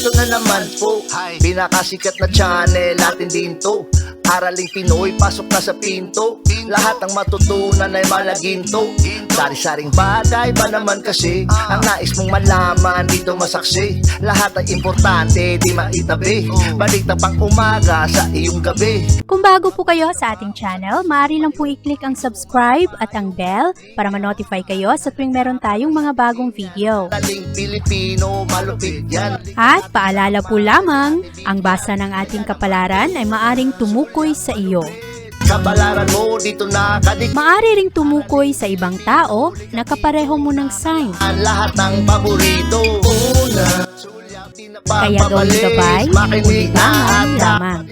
Eto na naman po, pinakasikat na channel natin din to. Araling Pinoy, pasok na sa pinto. Lahat ng matutunan ay malaginto. Sari-saring bagay ba naman kasi ang nais mong malaman dito masaksi. Lahat ay importante, di maitabi. Balik na pang umaga sa iyong gabi. Kung bago po kayo sa ating channel, maaari lang po i-click ang subscribe at ang bell para ma-notify kayo sa tuwing meron tayong mga bagong video. Taling Pilipino, malupit yan. At paalala po lamang, ang basa ng ating kapalaran ay maaring tumukoy sa iyo. Kapalaran mo dito nakadik. Maaari ring tumukoy sa ibang tao na kapareho mo ng sign. Lahat ng paborito. Una, Kaya gawing gabay, makinig ulitangan lamang.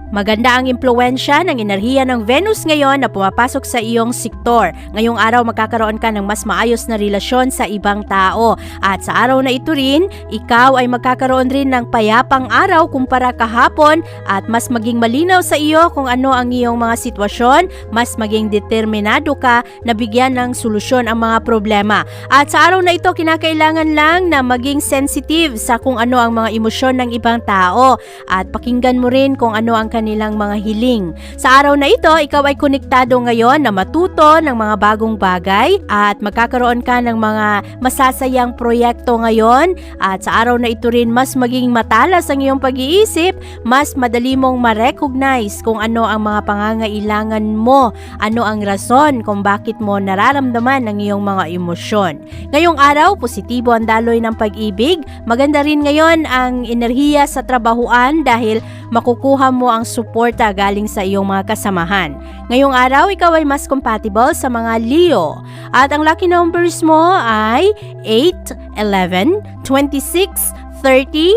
Maganda ang impluensya ng enerhiya ng Venus ngayon na pumapasok sa iyong sektor. Ngayong araw magkakaroon ka ng mas maayos na relasyon sa ibang tao. At sa araw na ito rin, ikaw ay magkakaroon rin ng payapang araw kumpara kahapon at mas maging malinaw sa iyo kung ano ang iyong mga sitwasyon, mas maging determinado ka na bigyan ng solusyon ang mga problema. At sa araw na ito, kinakailangan lang na maging sensitive sa kung ano ang mga emosyon ng ibang tao at pakinggan mo rin kung ano ang kanilang mga hiling. Sa araw na ito, ikaw ay konektado ngayon na matuto ng mga bagong bagay at magkakaroon ka ng mga masasayang proyekto ngayon at sa araw na ito rin mas maging matalas ang iyong pag-iisip, mas madali mong ma-recognize kung ano ang mga pangangailangan mo, ano ang rason kung bakit mo nararamdaman ang iyong mga emosyon. Ngayong araw, positibo ang daloy ng pag-ibig. Maganda rin ngayon ang enerhiya sa trabahuan dahil makukuha mo ang suporta galing sa iyong mga kasamahan. Ngayong araw, ikaw ay mas compatible sa mga Leo. At ang lucky numbers mo ay 8, 11, 26, 30,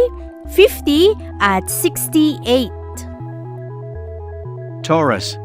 50 at 68. Taurus.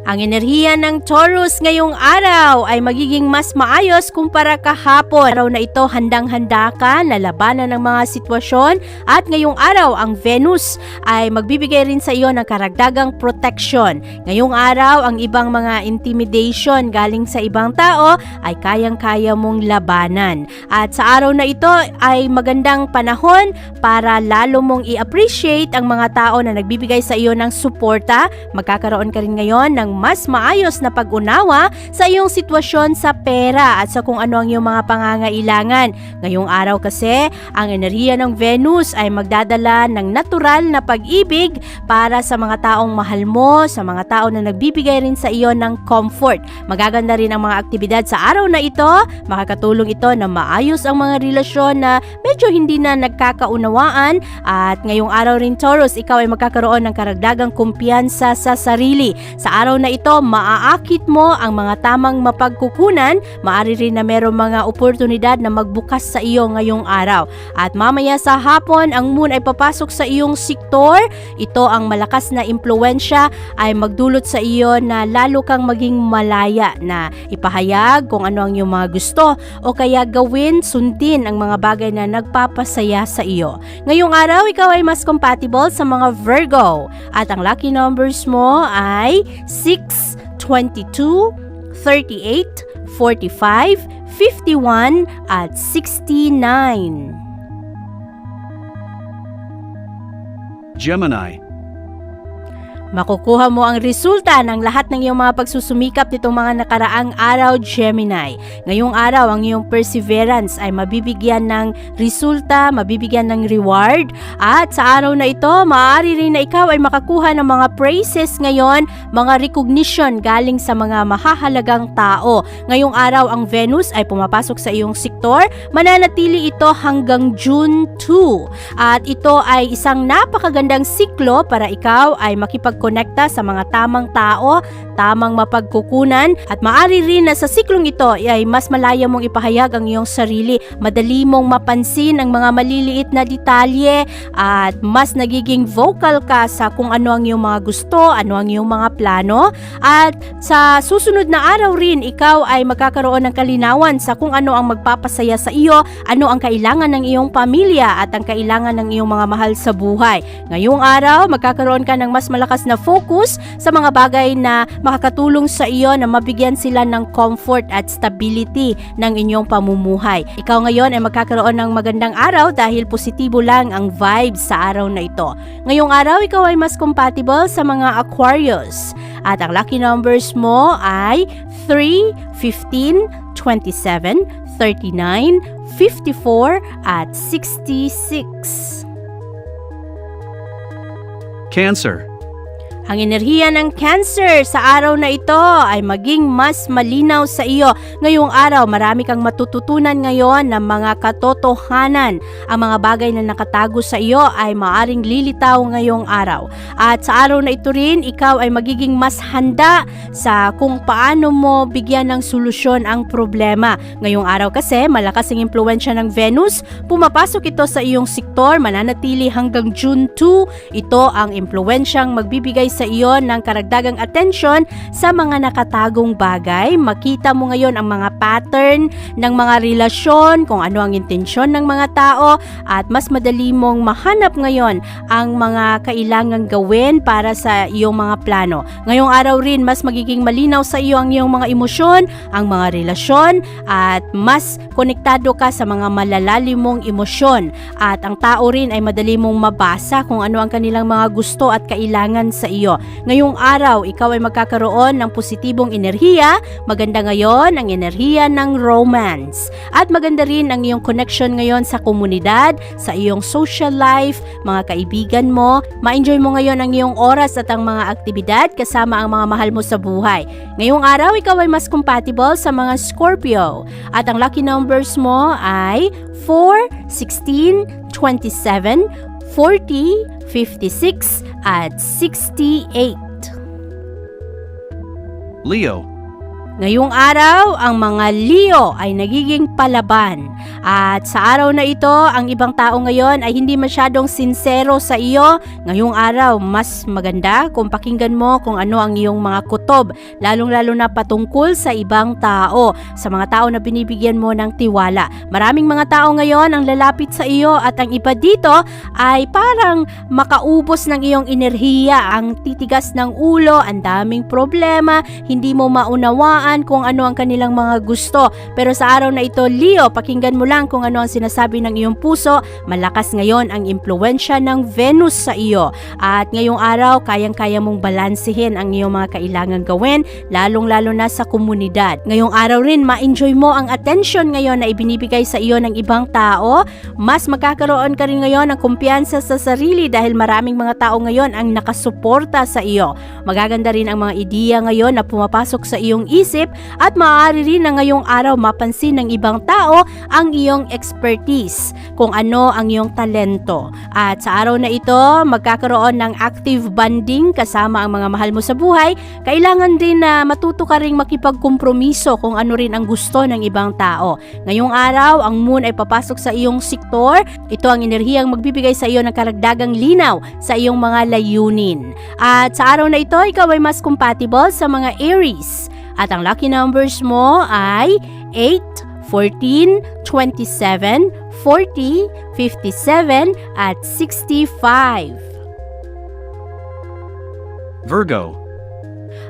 Ang enerhiya ng Taurus ngayong araw ay magiging mas maayos kumpara kahapon. Araw na ito, handang-handa ka na labanan ng mga sitwasyon at ngayong araw, ang Venus ay magbibigay rin sa iyo ng karagdagang protection. Ngayong araw, ang ibang mga intimidation galing sa ibang tao ay kayang-kaya mong labanan. At sa araw na ito ay magandang panahon para lalo mong i-appreciate ang mga tao na nagbibigay sa iyo ng suporta. Magkakaroon ka rin ngayon ng mas maayos na pag-unawa sa iyong sitwasyon sa pera at sa kung ano ang iyong mga pangangailangan. Ngayong araw kasi, ang enerhiya ng Venus ay magdadala ng natural na pag-ibig para sa mga taong mahal mo, sa mga tao na nagbibigay rin sa iyo ng comfort. Magaganda rin ang mga aktibidad sa araw na ito. Makakatulong ito na maayos ang mga relasyon na medyo hindi na nagkakaunawaan. At ngayong araw rin, Taurus, ikaw ay magkakaroon ng karagdagang kumpiyansa sa sarili. Sa araw na ito, maaakit mo ang mga tamang mapagkukunan. Maaari rin na mayroong mga oportunidad na magbukas sa iyo ngayong araw. At mamaya sa hapon, ang moon ay papasok sa iyong sektor. Ito ang malakas na impluensya ay magdulot sa iyo na lalo kang maging malaya na ipahayag kung ano ang iyong mga gusto o kaya gawin, sundin ang mga bagay na nagpapasaya sa iyo. Ngayong araw, ikaw ay mas compatible sa mga Virgo. At ang lucky numbers mo ay 6, 22, 38, 45, 51 at 69. Gemini. Makukuha mo ang resulta ng lahat ng iyong mga pagsusumikap nitong mga nakaraang araw, Gemini. Ngayong araw, ang iyong perseverance ay mabibigyan ng resulta, mabibigyan ng reward. At sa araw na ito, maaari rin na ikaw ay makakuha ng mga praises ngayon, mga recognition galing sa mga mahahalagang tao. Ngayong araw, ang Venus ay pumapasok sa iyong sektor. Mananatili ito hanggang June 2. At ito ay isang napakagandang siklo para ikaw ay makipagkonekta sa mga tamang tao, tamang mapagkukunan at maaari rin na sa siklong ito ay mas malaya mong ipahayag ang iyong sarili. Madali mong mapansin ang mga maliliit na detalye at mas nagiging vocal ka sa kung ano ang iyong mga gusto, ano ang iyong mga plano. At sa susunod na araw rin, ikaw ay magkakaroon ng kalinawan sa kung ano ang magpapasaya sa iyo, ano ang kailangan ng iyong pamilya at ang kailangan ng iyong mga mahal sa buhay. Ngayong araw, magkakaroon ka ng mas malakas na focus sa mga bagay na makakatulong sa iyo na mabigyan sila ng comfort at stability ng inyong pamumuhay. Ikaw ngayon ay magkakaroon ng magandang araw dahil positibo lang ang vibes sa araw na ito. Ngayong araw, ikaw ay mas compatible sa mga Aquarius. At ang lucky numbers mo ay 3, 15, 27, 39, 54 at 66. Cancer. Ang enerhiya ng Cancer sa araw na ito ay maging mas malinaw sa iyo. Ngayong araw, marami kang matututunan ngayon ng mga katotohanan. Ang mga bagay na nakatago sa iyo ay maaring lilitaw ngayong araw. At sa araw na ito rin, ikaw ay magiging mas handa sa kung paano mo bigyan ng solusyon ang problema. Ngayong araw kasi, malakas ang impluwensya ng Venus. Pumapasok ito sa iyong sektor, mananatili hanggang June 2. Ito ang impluwensyang magbibigay sa iyo ng karagdagang atensyon sa mga nakatagong bagay. Makita mo ngayon ang mga pattern ng mga relasyon, kung ano ang intensyon ng mga tao, at mas madali mong mahanap ngayon ang mga kailangang gawin para sa iyong mga plano. Ngayong araw rin, mas magiging malinaw sa iyo ang iyong mga emosyon, ang mga relasyon, at mas konektado ka sa mga malalalim mong emosyon. At ang tao rin ay madali mong mabasa kung ano ang kanilang mga gusto at kailangan sa iyo. Ngayong araw, ikaw ay magkakaroon ng positibong enerhiya. Maganda ngayon ang enerhiya ng romance. At maganda rin ang iyong connection ngayon sa komunidad, sa iyong social life, mga kaibigan mo. Ma-enjoy mo ngayon ang iyong oras at ang mga aktibidad kasama ang mga mahal mo sa buhay. Ngayong araw, ikaw ay mas compatible sa mga Scorpio. At ang lucky numbers mo ay 4, 16, 27, 40, 56 at 68. Leo. Ngayong araw, ang mga Leo ay nagiging palaban. At sa araw na ito, ang ibang tao ngayon ay hindi masyadong sincero sa iyo. Ngayong araw, mas maganda kung pakinggan mo kung ano ang iyong mga kutob, lalong-lalo na patungkol sa ibang tao, sa mga tao na binibigyan mo ng tiwala. Maraming mga tao ngayon ang lalapit sa iyo at ang iba dito ay parang makaubos ng iyong enerhiya, ang titigas ng ulo, ang daming problema, hindi mo maunawaan kung ano ang kanilang mga gusto. Pero sa araw na ito, Leo, pakinggan mo lang kung ano ang sinasabi ng iyong puso. Malakas ngayon ang impluwensya ng Venus sa iyo. At ngayong araw, kayang-kaya mong balansehin ang iyong mga kailangan gawin, lalong-lalo na sa komunidad. Ngayong araw rin, ma-enjoy mo ang attention ngayon na ibinibigay sa iyo ng ibang tao. Mas magkakaroon ka rin ngayon ng kumpiyansa sa sarili dahil maraming mga tao ngayon ang nakasuporta sa iyo. Magaganda rin ang mga ideya ngayon na pumapasok sa iyong isip at maaari rin na ngayong araw mapansin ng ibang tao ang iyong expertise, kung ano ang iyong talento. At sa araw na ito, magkakaroon ng active bonding kasama ang mga mahal mo sa buhay. Kailangan din na matuto ka ring makipagkompromiso kung ano rin ang gusto ng ibang tao. Ngayong araw, ang moon ay papasok sa iyong sektor. Ito ang enerhiyang magbibigay sa iyo ng karagdagang linaw sa iyong mga layunin. At sa araw na ito, ikaw ay mas compatible sa mga Aries. At ang lucky numbers mo ay 8, 14, 27, 40, 57 at 65. Virgo.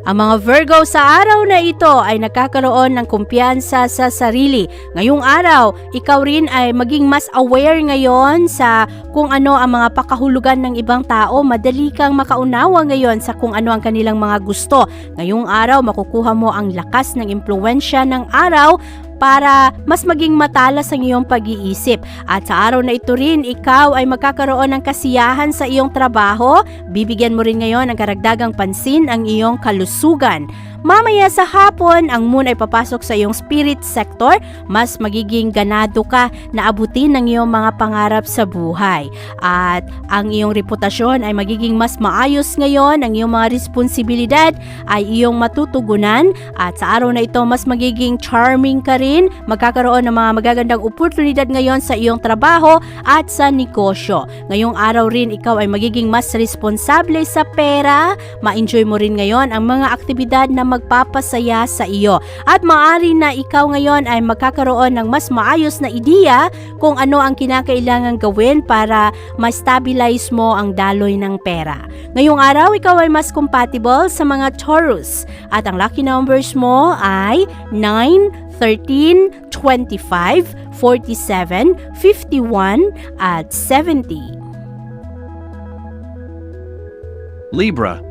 Ang mga Virgo sa araw na ito ay nagkakaroon ng kumpiyansa sa sarili. Ngayong araw, ikaw rin ay maging mas aware ngayon sa kung ano ang mga pakahulugan ng ibang tao. Madali kang makaunawa ngayon sa kung ano ang kanilang mga gusto. Ngayong araw, makukuha mo ang lakas ng impluwensya ng araw para mas maging matalas ang iyong pag-iisip. At sa araw na ito rin, ikaw ay magkakaroon ng kasiyahan sa iyong trabaho. Bibigyan mo rin ngayon ng karagdagang pansin ang iyong kalusugan. Mamaya sa hapon, ang moon ay papasok sa iyong spirit sector. Mas magiging ganado ka na abutin ng iyong mga pangarap sa buhay. At ang iyong reputasyon ay magiging mas maayos ngayon. Ang iyong mga responsibilidad ay iyong matutugunan. At sa araw na ito, mas magiging charming ka rin. Magkakaroon ng mga magagandang oportunidad ngayon sa iyong trabaho at sa negosyo. Ngayong araw rin, ikaw ay magiging mas responsable sa pera. Ma-enjoy mo rin ngayon ang mga aktibidad na magpapasaya sa iyo. At maaari na ikaw ngayon ay magkakaroon ng mas maayos na ideya kung ano ang kinakailangan gawin para ma-stabilize mo ang daloy ng pera. Ngayong araw, ikaw ay mas compatible sa mga Taurus. At ang lucky numbers mo ay 9, 13, 25, 47, 51, at 70. Libra.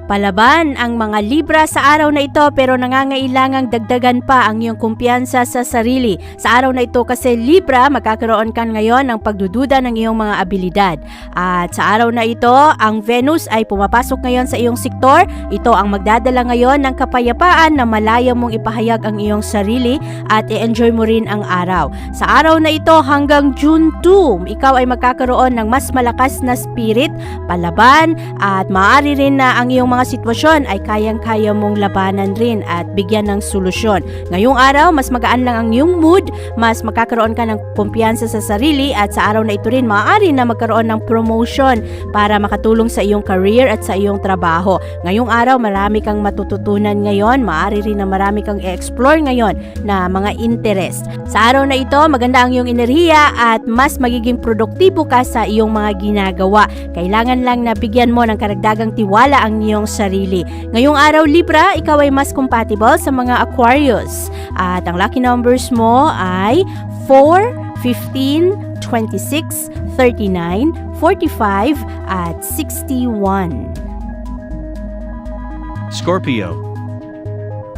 Palaban ang mga Libra sa araw na ito pero nangangailangang dagdagan pa ang iyong kumpiyansa sa sarili. Sa araw na ito kasi Libra, magkakaroon ka ngayon ng pagdududa ng iyong mga abilidad. At sa araw na ito, ang Venus ay pumapasok ngayon sa iyong sektor. Ito ang magdadala ngayon ng kapayapaan na malaya mong ipahayag ang iyong sarili at i-enjoy mo rin ang araw. Sa araw na ito hanggang June 2, ikaw ay magkakaroon ng mas malakas na spirit, palaban at maaari rin na ang iyong mga sitwasyon ay kayang-kaya mong labanan rin at bigyan ng solusyon. Ngayong araw, mas magaan lang ang iyong mood, mas magkakaroon ka ng kumpiyansa sa sarili at sa araw na ito rin maaari na magkaroon ng promotion para makatulong sa iyong career at sa iyong trabaho. Ngayong araw, marami kang matututunan ngayon, maaari rin na marami kang i-explore ngayon na mga interest. Sa araw na ito, maganda ang iyong enerhiya at mas magiging produktibo ka sa iyong mga ginagawa. Kailangan lang na bigyan mo ng karagdagang tiwala ang iyong sarili. Ngayong araw Libra, ikaw ay mas compatible sa mga Aquarius. At ang lucky numbers mo ay 4, 15, 26, 39, 45, at 61. Scorpio.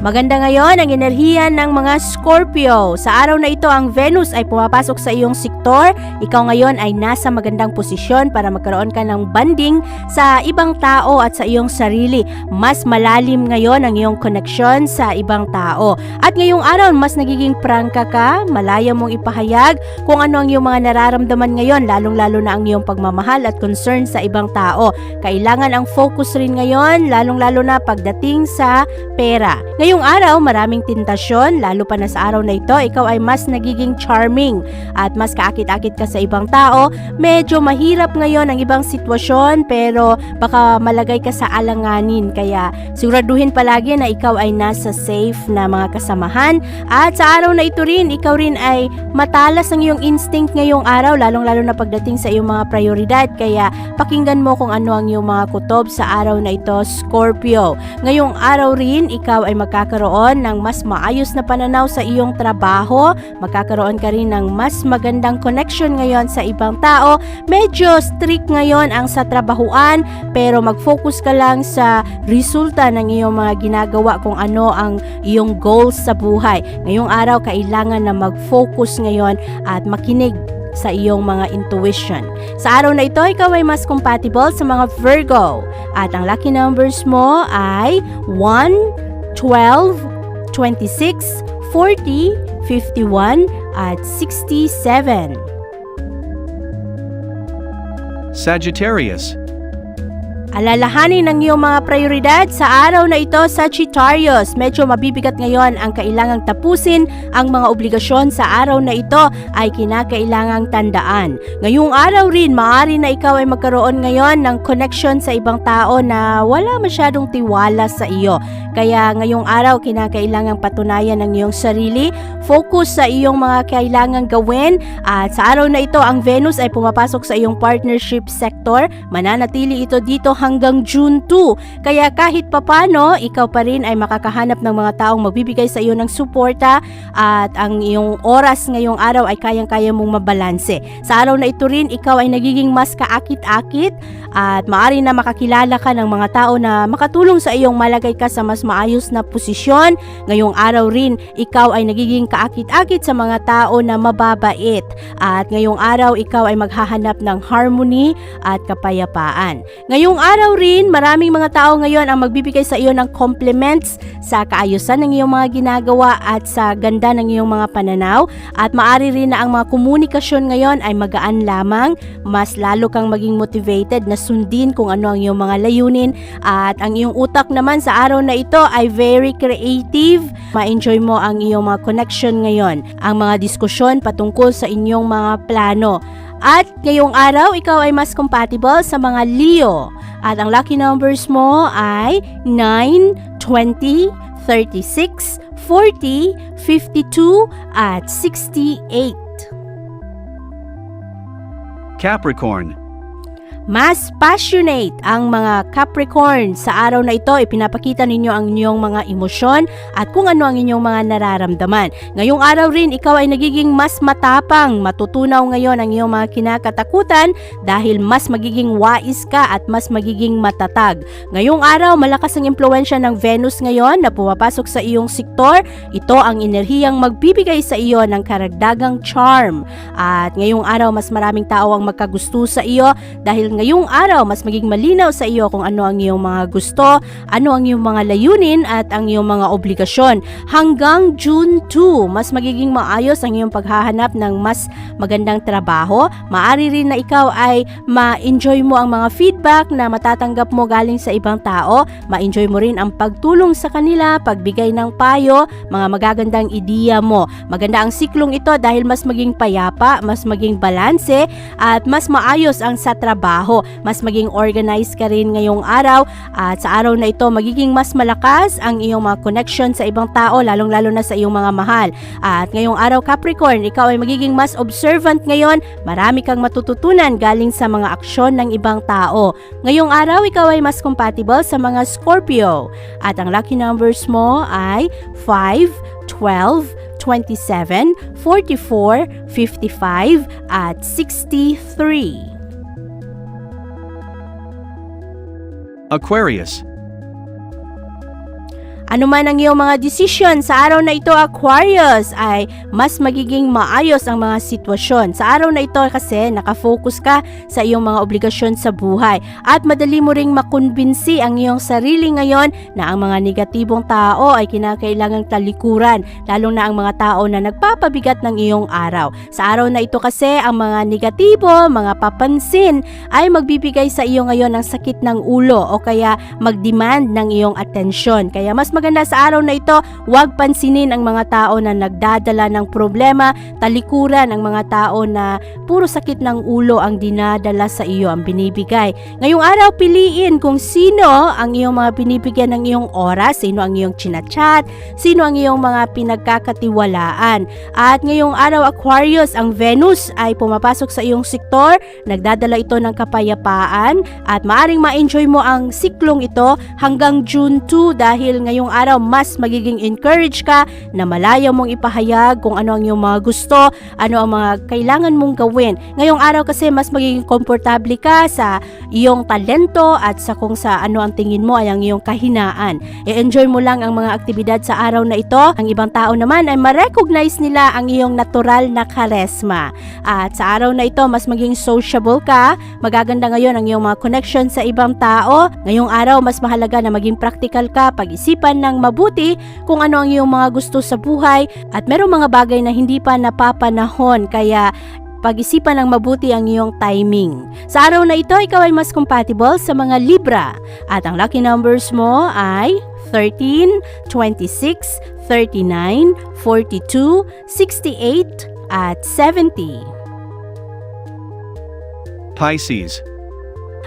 Maganda ngayon ang enerhiya ng mga Scorpio. Sa araw na ito, ang Venus ay pumapasok sa iyong sektor. Ikaw ngayon ay nasa magandang posisyon para magkaroon ka ng bonding sa ibang tao at sa iyong sarili. Mas malalim ngayon ang iyong connection sa ibang tao. At ngayong araw, mas nagiging prangka ka, malaya mong ipahayag kung ano ang iyong mga nararamdaman ngayon, lalong-lalo na ang iyong pagmamahal at concern sa ibang tao. Kailangan ang focus rin ngayon, lalong-lalo na pagdating sa pera. Ngayong araw, maraming tentasyon, lalo pa na sa araw na ito, ikaw ay mas nagiging charming at mas kaakit-akit ka sa ibang tao. Medyo mahirap ngayon ang ibang sitwasyon pero baka malagay ka sa alanganin. Kaya siguraduhin palagi na ikaw ay nasa safe na mga kasamahan. At sa araw na ito rin, ikaw rin ay matalas ang iyong instinct ngayong araw, lalong-lalo na pagdating sa iyong mga prioridad. Kaya pakinggan mo kung ano ang iyong mga kutob sa araw na ito, Scorpio. Ngayong araw rin, ikaw ay magkakaroon ng mas maayos na pananaw sa iyong trabaho, magkakaroon ka rin ng mas magandang connection ngayon sa ibang tao. Medyo strict ngayon ang sa trabahuan pero mag-focus ka lang sa resulta ng iyong mga ginagawa kung ano ang iyong goals sa buhay. Ngayong araw kailangan na mag-focus ngayon at makinig sa iyong mga intuition. Sa araw na ito, ikaw ay mas compatible sa mga Virgo at ang lucky numbers mo ay 1, 12, 26, 40, 51, at 67. Sagittarius. Alalahanin ang iyong mga prioridad sa araw na ito, Sagittarius. Medyo mabibigat ngayon ang kailangang tapusin. Ang mga obligasyon sa araw na ito ay kinakailangang tandaan. Ngayong araw rin, maaari na ikaw ay magkaroon ngayon ng connection sa ibang tao na wala masyadong tiwala sa iyo. Kaya ngayong araw, kinakailangang patunayan ang iyong sarili. Focus sa iyong mga kailangang gawin. At sa araw na ito, ang Venus ay pumapasok sa iyong partnership sector. Mananatili ito dito hanggang June 2. Kaya kahit papano, ikaw pa rin ay makakahanap ng mga taong magbibigay sa iyo ng suporta at ang iyong oras ngayong araw ay kayang-kaya mong mabalanse. Sa araw na ito rin, ikaw ay nagiging mas kaakit-akit at maaari na makakilala ka ng mga tao na makatulong sa iyong malagay ka sa mas maayos na posisyon. Ngayong araw rin, ikaw ay nagiging kaakit-akit sa mga tao na mababait. At ngayong araw, ikaw ay maghahanap ng harmony at kapayapaan. Ngayong araw rin, maraming mga tao ngayon ang magbibigay sa iyo ng compliments sa kaayusan ng iyong mga ginagawa at sa ganda ng iyong mga pananaw. At maaari rin na ang mga komunikasyon ngayon ay magaan lamang. Mas lalo kang maging motivated na sundin kung ano ang iyong mga layunin. At ang iyong utak naman sa araw na ito ay very creative. Ma-enjoy mo ang iyong mga connection ngayon. Ang mga diskusyon patungkol sa inyong mga plano. At ngayong araw, ikaw ay mas compatible sa mga Leo. At ang lucky numbers mo ay 9, 20, 36, 40, 52, at 68. Capricorn. Mas passionate ang mga Capricorn. Sa araw na ito, ipinapakita ninyo ang inyong mga emosyon at kung ano ang inyong mga nararamdaman. Ngayong araw rin, ikaw ay nagiging mas matapang. Matutunaw ngayon ang iyong mga kinakatakutan dahil mas magiging wais ka at mas magiging matatag. Ngayong araw, malakas ang impluensya ng Venus ngayon na pumapasok sa iyong sektor. Ito ang enerhiyang magbibigay sa iyo ng karagdagang charm. At ngayong araw, mas maraming tao ang magkagusto sa iyo dahil ngayong araw, mas maging malinaw sa iyo kung ano ang iyong mga gusto, ano ang iyong mga layunin at ang iyong mga obligasyon. Hanggang June 2, mas magiging maayos ang iyong paghahanap ng mas magandang trabaho. Maari rin na ikaw ay ma-enjoy mo ang mga feedback na matatanggap mo galing sa ibang tao. Ma-enjoy mo rin ang pagtulong sa kanila, pagbigay ng payo, mga magagandang ideya mo. Maganda ang siklong ito dahil mas maging payapa, mas maging balanse at mas maayos ang sa trabaho. Mas maging organized ka rin ngayong araw at sa araw na ito magiging mas malakas ang iyong mga connection sa ibang tao, lalong-lalo na sa iyong mga mahal. At ngayong araw Capricorn, ikaw ay magiging mas observant ngayon. Marami kang matututunan galing sa mga aksyon ng ibang tao. Ngayong araw, ikaw ay mas compatible sa mga Scorpio. At ang lucky numbers mo ay 5, 12, 27, 44, 55 at 63. Aquarius. Ano man ang iyong mga desisyon sa araw na ito, Aquarius, ay mas magiging maayos ang mga sitwasyon. Sa araw na ito kasi nakafocus ka sa iyong mga obligasyon sa buhay at madali mo ring makumbinsi ang iyong sarili ngayon na ang mga negatibong tao ay kinakailangang talikuran, lalo na ang mga tao na nagpapabigat ng iyong araw. Sa araw na ito kasi ang mga negatibo, mga papansin ay magbibigay sa iyo ngayon ng sakit ng ulo o kaya magdemand ng iyong atensyon. Kaya mas maganda sa araw na ito, huwag pansinin ang mga tao na nagdadala ng problema, talikuran ang mga tao na puro sakit ng ulo ang dinadala sa iyo, ang binibigay. Ngayong araw, piliin kung sino ang iyong mga binibigyan ng iyong oras, sino ang iyong chinachat, sino ang iyong mga pinagkakatiwalaan. At ngayong araw, Aquarius, ang Venus ay pumapasok sa iyong sektor, nagdadala ito ng kapayapaan at maaring ma-enjoy mo ang siklong ito hanggang June 2 dahil ngayong araw mas magiging encourage ka na malayo mong ipahayag kung ano ang iyong mga gusto, ano ang mga kailangan mong gawin. Ngayong araw kasi mas magiging komportable ka sa iyong talento at sa kung sa ano ang tingin mo ay ang iyong kahinaan. I-enjoy mo lang ang mga aktibidad sa araw na ito. Ang ibang tao naman ay ma-recognize nila ang iyong natural na charisma. At sa araw na ito mas maging sociable ka, magaganda ngayon ang iyong mga connection sa ibang tao. Ngayong araw mas mahalaga na maging practical ka, pag-isipan ng mabuti kung ano ang iyong mga gusto sa buhay at merong mga bagay na hindi pa napapanahon kaya pag-isipan ng mabuti ang iyong timing. Sa araw na ito, ikaw ay mas compatible sa mga Libra at ang lucky numbers mo ay 13, 26, 39, 42, 68 at 70. Pisces.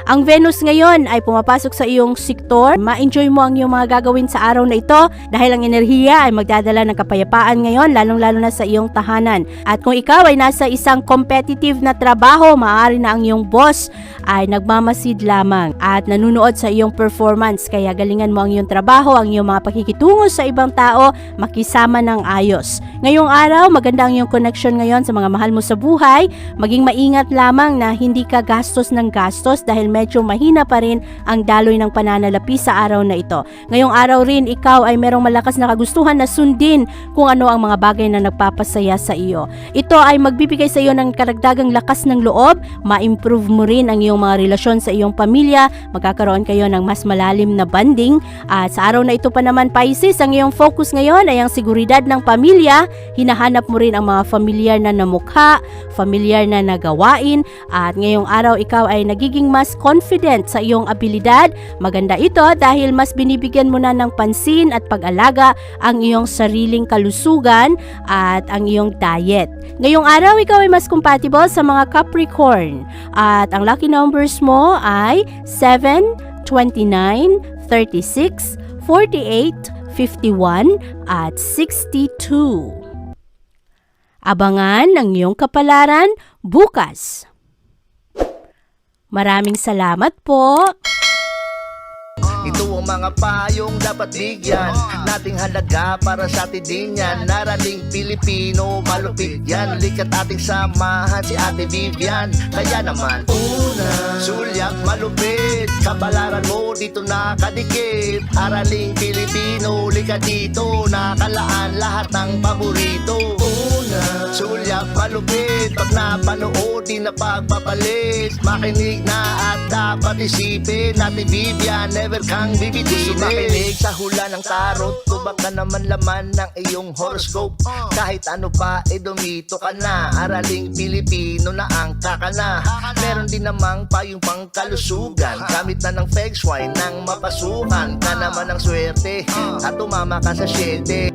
Ang Venus ngayon ay pumapasok sa iyong sektor. Ma-enjoy mo ang iyong mga gagawin sa araw na ito dahil ang enerhiya ay magdadala ng kapayapaan ngayon, lalong-lalo na sa iyong tahanan. At kung ikaw ay nasa isang competitive na trabaho, maaari na ang iyong boss ay nagmamasid lamang at nanunood sa iyong performance. Kaya galingan mo ang iyong trabaho, ang iyong mga pakikitungo sa ibang tao, makisama ng ayos. Ngayong araw, maganda ang iyong connection ngayon sa mga mahal mo sa buhay. Maging maingat lamang na hindi ka gastos ng gastos dahil medyo mahina pa rin ang daloy ng pananalapi sa araw na ito. Ngayong araw rin, ikaw ay merong malakas na kagustuhan na sundin kung ano ang mga bagay na nagpapasaya sa iyo. Ito ay magbibigay sa iyo ng karagdagang lakas ng loob, ma-improve mo rin ang iyong mga relasyon sa iyong pamilya, magkakaroon kayo ng mas malalim na bonding. At sa araw na ito pa naman, Pisces, ang iyong focus ngayon ay ang seguridad ng pamilya. Hinahanap mo rin ang mga familiar na namukha, familiar na nagawain, at ngayong araw ikaw ay nagiging mas confident sa iyong abilidad. Maganda ito dahil mas binibigyan mo na ng pansin at pag-alaga ang iyong sariling kalusugan at ang iyong diet. Ngayong araw, ikaw ay mas compatible sa mga Capricorn at ang lucky numbers mo ay 7, 29, 36, 48, 51 at 62. Abangan ang iyong kapalaran bukas. Maraming salamat po. Ito ang mga payong dapat bigyan nating halaga para sa atin din yan. Narating Pilipino, malupit yan. Likat ating samahan si Ate Vivian. Kaya naman, una, sulyak malupit, kabalaran mo dito nakadikit. Araling Pilipino, likat dito, nakalaan lahat ng paborito. Una, sulyak malupit, pag napanood di na pagpapalit. Makinig na at dapat isipin, Ate Vivian, never kang bibitinin. Makinig sa hula ng tarot, tubak ka naman laman ng iyong horoscope. Kahit ano pa, dumito ka na. Araling Pilipino na ang kakana. Meron din namang payong pangkalusugan. Gamit na ng feng shui nang mapasukan ka naman ng swerte at tumama ka sa 7.